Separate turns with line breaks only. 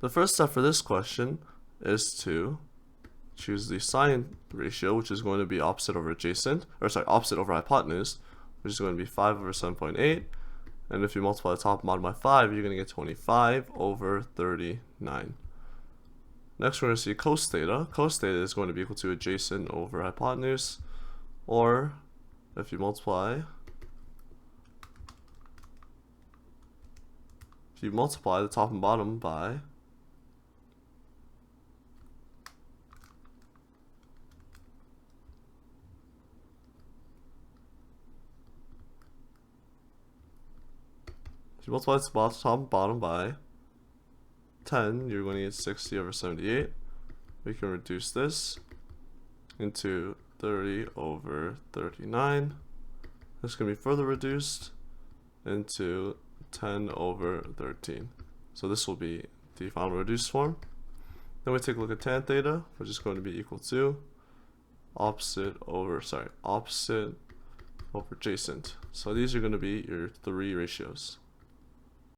The first step for this question is to choose the sine ratio, which is going to be opposite over adjacent, opposite over hypotenuse, which is going to be 5 over 7.8. And if you multiply the top and bottom by 5, you're going to get 25 over 39. Next, we're going to see cos theta. Cos theta is going to be equal to adjacent over hypotenuse, or if you multiply the top and bottom by the top and bottom by 10, you're going to get 60 over 78. We can reduce this into 30 over 39. This can be further reduced into 10 over 13. So this will be the final reduced form. Then we take a look at tan theta, which is going to be equal to opposite over adjacent. So these are going to be your three ratios.